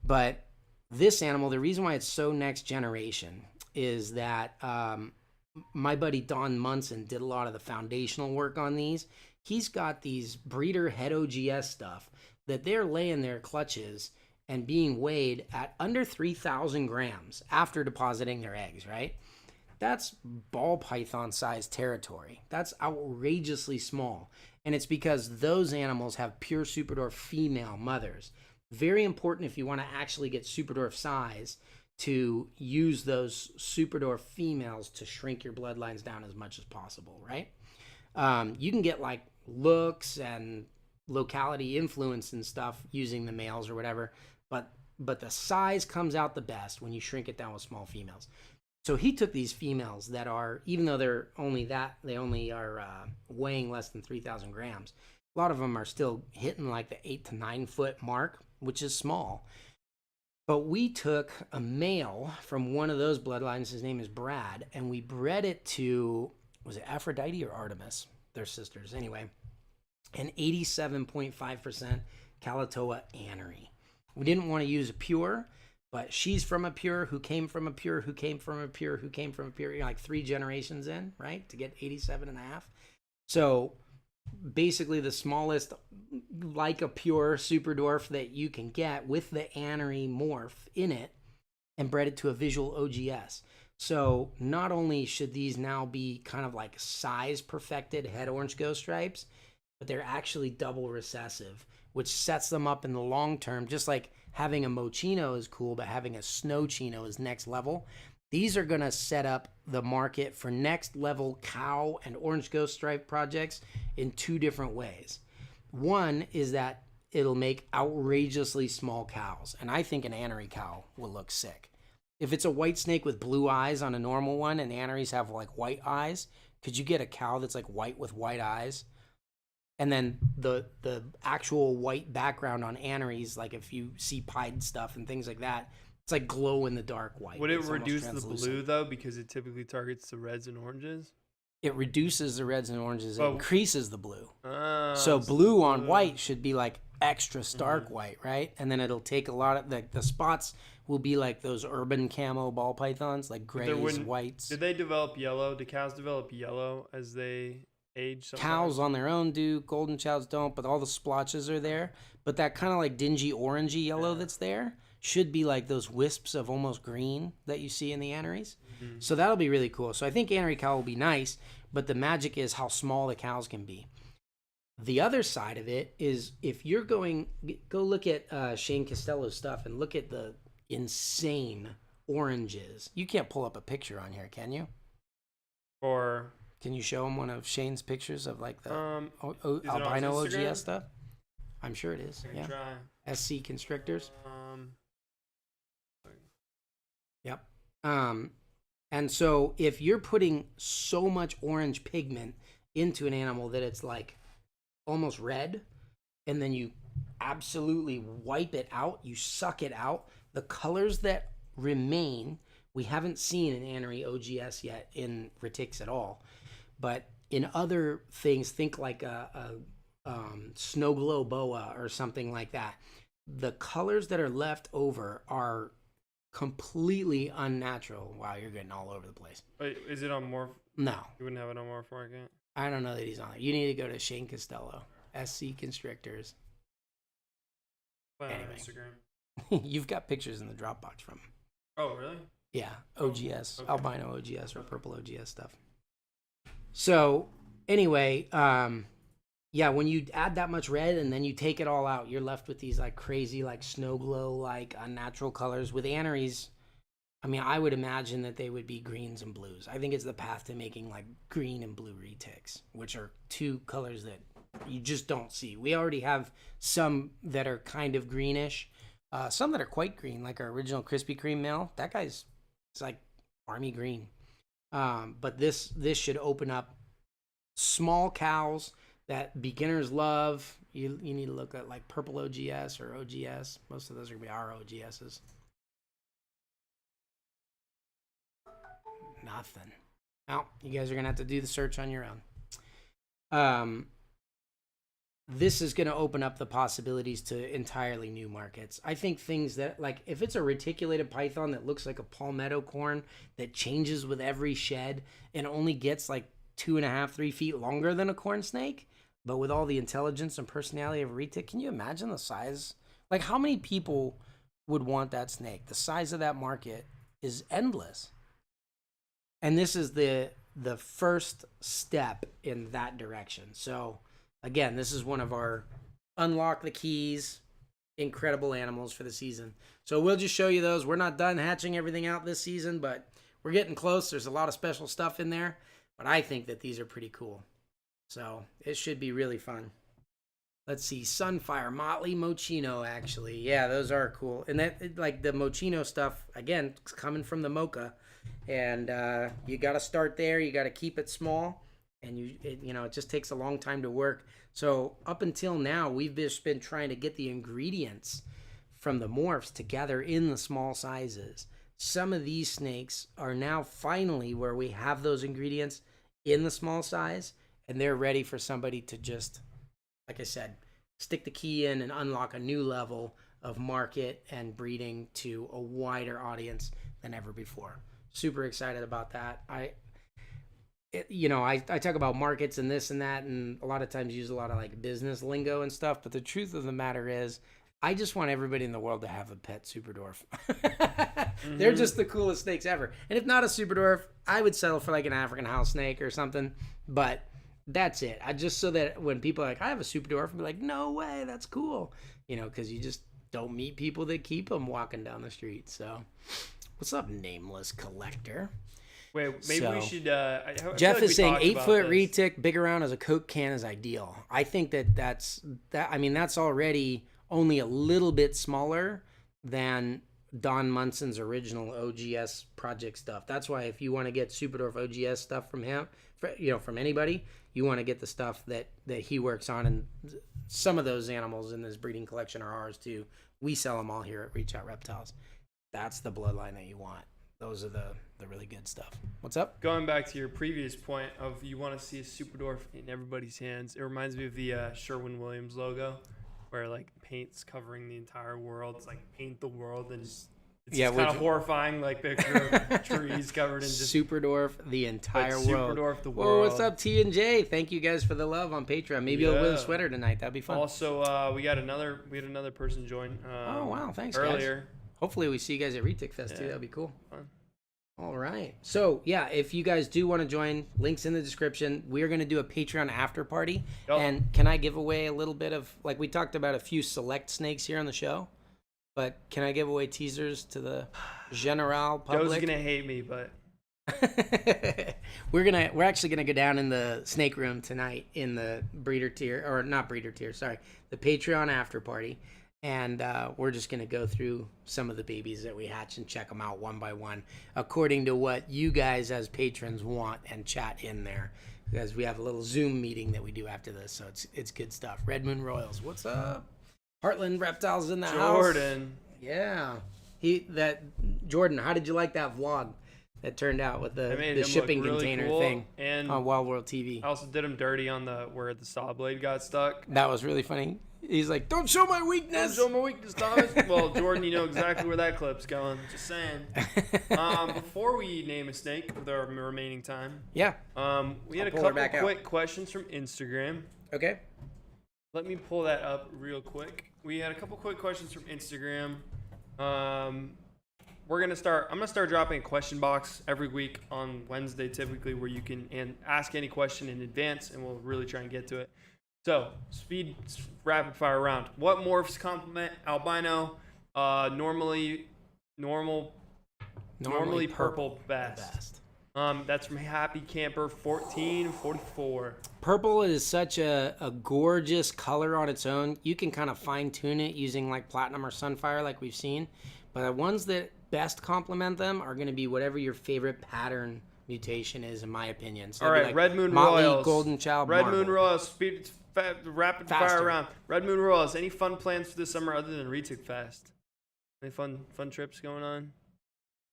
But this animal, the reason why it's so next generation is that my buddy Don Munson did a lot of the foundational work on these. He's got these breeder head OGS stuff that they're laying their clutches and being weighed at under 3,000 grams after depositing their eggs, right? That's ball python size territory. That's outrageously small. And it's because those animals have pure Superdorf female mothers. Very important if you want to actually get Superdorf size to use those Superdorf females to shrink your bloodlines down as much as possible, right? You can get like looks and locality influence and stuff using the males or whatever, but the size comes out the best when you shrink it down with small females. So he took these females that are, even though they only are weighing less than 3,000 grams. A lot of them are still hitting like the 8 to 9 foot mark, which is small. But we took a male from one of those bloodlines, his name is Brad, and we bred it to, was it Aphrodite or Artemis? They're sisters. Anyway, an 87.5% Kalatoa anery. We didn't want to use a pure But she's from a pure who came from a pure who came from a pure who came from a pure, you know, like 3 generations in, right? To get 87 and a half. So basically the smallest, like a pure super dwarf that you can get with the anery morph in it and bred it to a visual OGS. So not only should these now be kind of like size perfected head orange ghost stripes, but they're actually double recessive, which sets them up in the long term. Just like having a Mochino is cool, but having a Snow Chino is next level. These are going to set up the market for next level cow and orange ghost stripe projects in 2 different ways. One is that it'll make outrageously small cows, and I think an anery cow will look sick. If it's a white snake with blue eyes on a normal one and aneries have like white eyes, could you get a cow that's like white with white eyes? And then the actual white background on aneries, like if you see pied stuff and things like that, it's like glow in the dark white. Would it It's reduce the translucent. blue though, because it typically targets the reds and oranges? It reduces the reds and oranges. It increases the blue. So blue on white should be like extra stark white, right? And then it'll take a lot of the spots will be like those urban camo ball pythons, like grays, whites. Did they develop yellow? Do cows develop yellow as they age? Sometimes? Cows on their own do. Golden chows don't, but all the splotches are there. But that kind of like dingy orangey yellow that's there should be like those wisps of almost green that you see in the aneries. So that'll be really cool. So I think anery cow will be nice, but the magic is how small the cows can be. The other side of it is if you're go look at Shane Costello's stuff and look at the insane oranges. You can't pull up a picture on here, can you? Or can you show him one of Shane's pictures of like the albino OGS stuff? I'm sure it is. Yeah. Try. SC constrictors. Yep. And so if you're putting so much orange pigment into an animal that it's like almost red, and then you absolutely wipe it out, you suck it out, the colors that remain, we haven't seen an anery OGS yet in retics at all, but in other things, think like a snow glow boa or something like that, the colors that are left over are completely unnatural. Wow, you're getting all over the place. Wait, is it on Morph? No. You wouldn't have it on Morph Market? I don't know that he's on it. You need to go to Shane Costello. SC Constrictors. Anyway. Instagram. You've got pictures in the Dropbox from him. Oh, really? Yeah, OGS, okay. Albino OGS or purple OGS stuff. So, anyway, yeah, when you add that much red and then you take it all out, you're left with these like crazy, like snow glow, like unnatural colors. With aneries, I mean, I would imagine that they would be greens and blues. I think it's the path to making like green and blue retics, which are 2 colors that you just don't see. We already have some that are kind of greenish, some that are quite green, like our original Krispy Kreme male. That guy's it's like army green. But this should open up small cows that beginners love. You need to look at like purple OGS or OGS. Most of those are going to be our OGSs. Nothing. Well, you guys are going to have to do the search on your own. This is going to open up the possibilities to entirely new markets. I think things that, like, if it's a reticulated python that looks like a palmetto corn that changes with every shed and only gets like 2.5, 3 feet longer than a corn snake, but with all the intelligence and personality of a retic, can you imagine the size? Like, how many people would want that snake? The size of that market is endless. And this is the first step in that direction. So, again, this is one of our unlock the keys, incredible animals for the season. So we'll just show you those. We're not done hatching everything out this season, but we're getting close. There's a lot of special stuff in there, but I think that these are pretty cool. So it should be really fun. Let's see, Sunfire, Motley, Mochino, actually. Yeah, those are cool. And that, like the Mochino stuff, again, it's coming from the Mocha. And you got to start there. You got to keep it small. And it just takes a long time to work. So up until now, we've just been trying to get the ingredients from the morphs together in the small sizes. Some of these snakes are now finally where we have those ingredients in the small size, and they're ready for somebody to just, like I said, stick the key in and unlock a new level of market and breeding to a wider audience than ever before. Super excited about that. I talk about markets and this and that, and a lot of times use a lot of like business lingo and stuff. But the truth of the matter is, I just want everybody in the world to have a pet super dwarf. They're just the coolest snakes ever. And if not a super dwarf, I would settle for like an African house snake or something. But that's it. I just so that when people are like, I have a super dwarf, I'll be like, no way, that's cool. Because you just don't meet people that keep them walking down the street. So, what's up, nameless collector? Wait, maybe we should. Jeff is saying 8-foot retic, big around as a Coke can is ideal. I think that's already only a little bit smaller than Don Munson's original OGS project stuff. That's why if you want to get Superdorf OGS stuff from him, from anybody, you want to get the stuff that he works on. And some of those animals in this breeding collection are ours too. We sell them all here at Reach Out Reptiles. That's the bloodline that you want. Those are the really good stuff. What's up? Going back to your previous point of you want to see a Superdorf in everybody's hands, it reminds me of the Sherwin-Williams logo, where like paint's covering the entire world. It's like paint the world, and it's kind of horrifying, like picture of trees covered in just Superdorf the entire world. Superdorf the world. Whoa, what's up, T and J? Thank you guys for the love on Patreon. Maybe I'll win a sweater tonight. That'd be fun. Also, we had another person join. Oh wow, thanks earlier. Guys. Hopefully we see you guys at Retic Fest too. That'd be cool. Fun. All right. So, yeah, if you guys do want to join, links in the description. We are going to do a Patreon after party. Yep. And can I give away a little bit of, like we talked about a few select snakes here on the show, but can I give away teasers to the general public? Joe's going to hate me, but. We're actually going to go down in the snake room tonight in the the Patreon after party. And we're just going to go through some of the babies that we hatch and check them out one by one according to what you guys as patrons want and chat in there. Because we have a little Zoom meeting that we do after this, so it's good stuff. Red Moon Royals, what's up? Heartland Reptiles in the house. Jordan. Yeah. Jordan, how did you like that vlog that turned out with the shipping really container cool. thing and on Wild World TV? I also did him dirty on where the saw blade got stuck. That was really funny. He's like, don't show my weakness. Don't show my weakness, Thomas. Well, Jordan, you know exactly where that clip's going. Just saying. Before we name a snake with our remaining time. Yeah. We had a couple quick questions from Instagram. Okay. Let me pull that up real quick. We had a couple quick questions from Instagram. I'm gonna start dropping a question box every week on Wednesday, typically, where you can ask any question in advance, and we'll really try and get to it. So, rapid fire round. What morphs complement albino? Normally purple best. That's from Happy Camper 1444. Purple is such a gorgeous color on its own. You can kind of fine tune it using like platinum or sunfire, like we've seen. But the ones that best complement them are going to be whatever your favorite pattern mutation is, in my opinion. So all right, like Red Moon Motley, Royals, Golden Child, Red Marble. Moon Royals, rapid fire round. Red Moon Royals. Any fun plans for this summer other than Retic Fest? Any fun trips going on?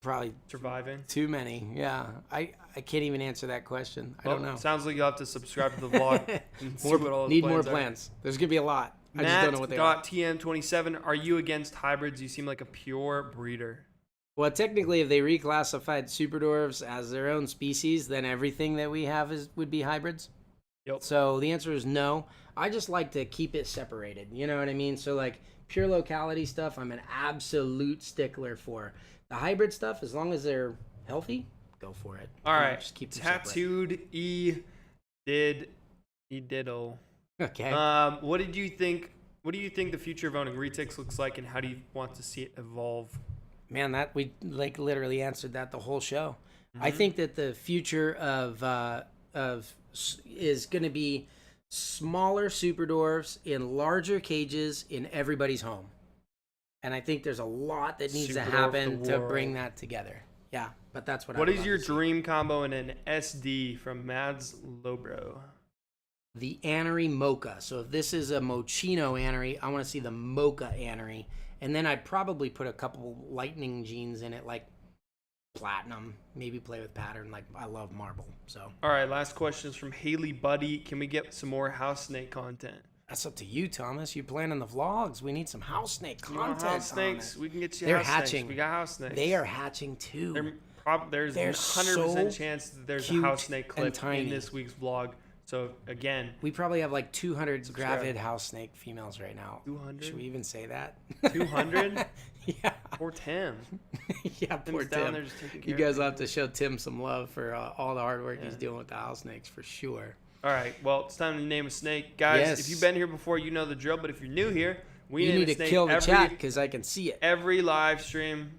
Probably surviving. Too many. Yeah, I can't even answer that question. I don't know. Sounds like you'll have to subscribe to the vlog. And see what all the need plans more are. plans. There's gonna be a lot. I just don't know what they are. TM27. Are you against hybrids? You seem like a pure breeder. Well, technically, if they reclassified Superdorfs as their own species, then everything that we have would be hybrids. Yep. So the answer is no. I just like to keep it separated. You know what I mean? So like pure locality stuff, I'm an absolute stickler for. The hybrid stuff, as long as they're healthy, go for it. All right. Just keep them Tattooed Diddle. Okay. What do you think the future of owning retics looks like, and how do you want to see it evolve? Man, that we like literally answered that the whole show. Mm-hmm. I think that the future of is going to be smaller Superdorfs in larger cages in everybody's home. And I think there's a lot that needs to happen to bring that together. Yeah, but that's what is your dream combo in an SD from Mads Lobro? The Anery Mocha. So if this is a Mochino Anery, I want to see the Mocha Anery. And then I'd probably put a couple lightning genes in it, like platinum. Maybe play with pattern. Like I love marble. So. All right, last question is from Haley Buddy. Can we get some more house snake content? That's up to you, Thomas. You planning the vlogs. We need some house snake You want content. house snakes? Thomas. We can get you They're house hatching. snakes. We got house snakes. They are hatching too. There's They're 100% so chance that there's a cute house snake and clip tiny. in this week's vlog. So again, We probably have like 200 Subscribe. gravid house snake females right now. 200? Should we even say that? 200? Yeah. Poor Tim. Yeah, poor Tim's down Tim. there just taking You care of guys will have to show Tim some love for all the hard work he's Yeah. doing with the house snakes for sure. All right, well, it's time to name a snake. Guys, Yes. if you've been here before, you know the drill. But if you're new here, we You name need a to snake kill the every, chat because I can see it. every live stream.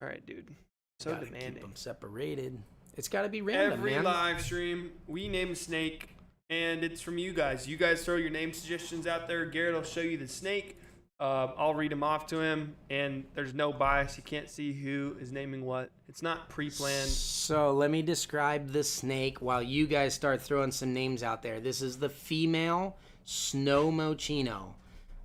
All right, dude. So Gotta keep demanding. them separated. It's got to be random, Every man. live stream, we name a snake, and it's from you guys. You guys throw your name suggestions out there. Garrett will show you the snake. I'll read them off to him, and there's no bias. You can't see who is naming what. It's not pre-planned. So let me describe the snake while you guys start throwing some names out there. This is the female snow mochino.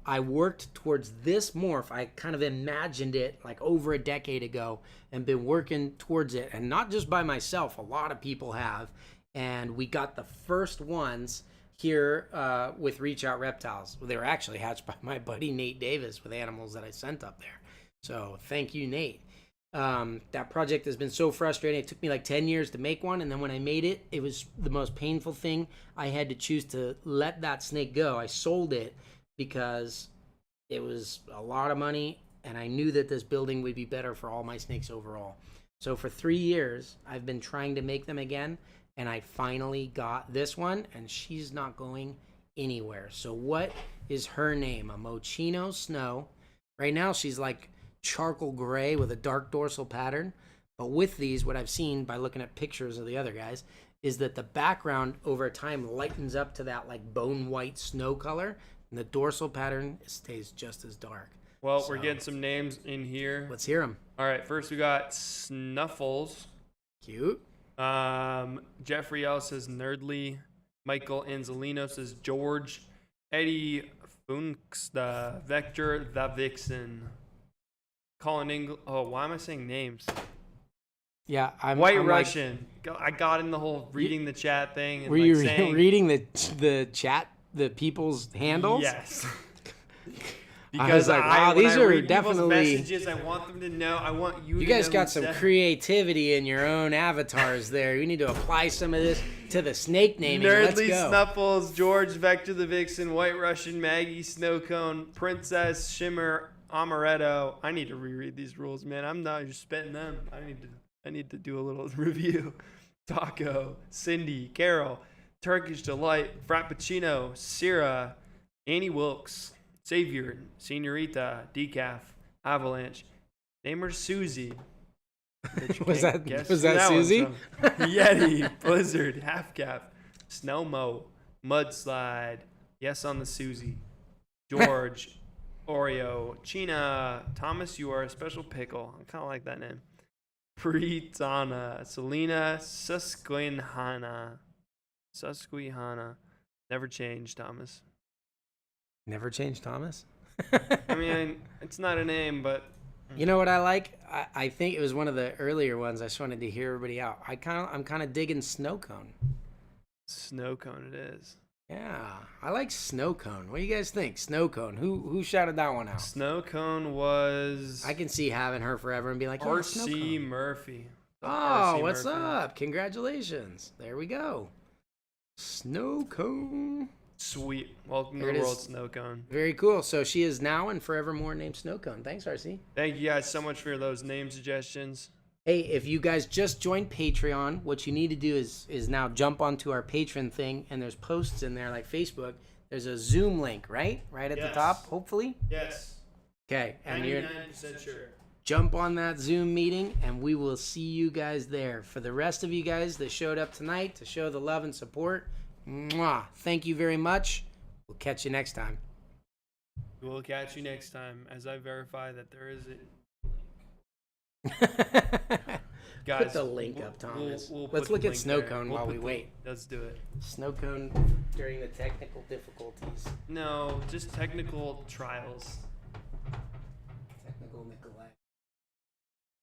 I worked towards this morph. I kind of imagined it like over a decade ago and been working towards it. And not just by myself, a lot of people have. And we got the first ones here with Reach Out Reptiles. They were actually hatched by my buddy Nate Davis with animals that I sent up there. So thank you, Nate. That project has been so frustrating. It took me like 10 years to make one. And then when I made it, it was the most painful thing. I had to choose to let that snake go. I sold it because it was a lot of money. And I knew that this building would be better for all my snakes overall. So for 3 years, I've been trying to make them again. And I finally got this one. And she's not going anywhere. So what is her name? A Mochino Snow. Right now, she's like charcoal gray with a dark dorsal pattern. But with these, what I've seen by looking at pictures of the other guys is that the background over time lightens up to that like bone white snow color, and the dorsal pattern stays just as dark. Well, we're getting some names in here. Let's hear them. All right, first we got Snuffles. Cute. Jeffrey L says Nerdly. Michael Anzolino says George. Eddie Funks, the Vector, the Vixen. Colin Engel. Oh, why am I saying names? Yeah, I'm White I'm Russian. I got in the whole reading the chat thing. And Were like you saying, reading the chat, the people's handles? Yes. I was like, wow, when these I are read people's definitely. messages. I want them to know. I want you. You to guys know got who some said- creativity in your own avatars there. You need to apply some of this to the snake naming. Let's Nerdly go. Snuffles, George Vector the Vixen, White Russian, Maggie Snowcone, Princess Shimmer, Amaretto. I need to reread these rules, man. I'm not just spitting them. I need to do a little review. Taco, Cindy, Carol, Turkish Delight, Frappuccino, Syrah, Annie Wilkes, Savior, Senorita, Decaf, Avalanche. Name her Susie. Bet you Was can't that- guess was who that one's Susie? from. Yeti, Blizzard, Half Calf, Snowmo, Mudslide, Yes on the Susie, George, Oreo, China, Thomas, you are a special pickle. I kind of like that name. Pritana, Selena, Susquehanna. Never change, Thomas. Never change, Thomas. I mean, it's not a name, but You know what I like? I think it was one of the earlier ones. I just wanted to hear everybody out. I'm kind of digging snow cone. snow cone it is. Yeah, I like snow cone. What do you guys think? Snow cone. Who shouted that one out? Snow cone was I can see having her forever and be like, yeah, snow R.C. cone. Murphy. Oh, R.C. what's Murphy. up? Congratulations. There we go. Snow cone. Sweet. Welcome to There the it world, is. Snow Cone. Very cool. So she is now and forevermore named Snow Cone. Thanks, RC. Thank you guys so much for those name suggestions. Hey, if you guys just joined Patreon, what you need to do is now jump onto our Patreon thing, and there's posts in there like Facebook. There's a Zoom link, right? Right at the Yes. top, hopefully. Yes. Okay, and you're 99% sure. jump on that Zoom meeting, and we will see you guys there. For the rest of you guys that showed up tonight to show the love and support, mwah, thank you very much. We'll catch you next time. We'll catch you next time as I verify that there is Guys, Put the link up, Thomas. we'll Let's put look the at link Snow there. Cone We'll while put we the- wait. Let's do it. Snow Cone during the technical difficulties. No, just technical trials. Technical neglect.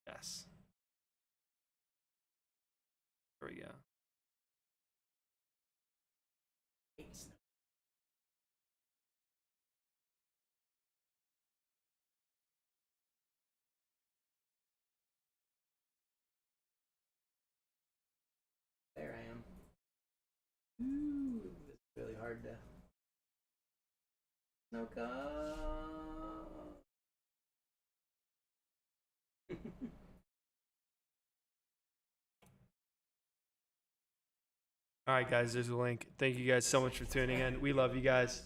Yes. There we go. Ooh, it's really hard to smoke up. All right, guys, there's a link. Thank you guys so much for tuning in. We love you guys.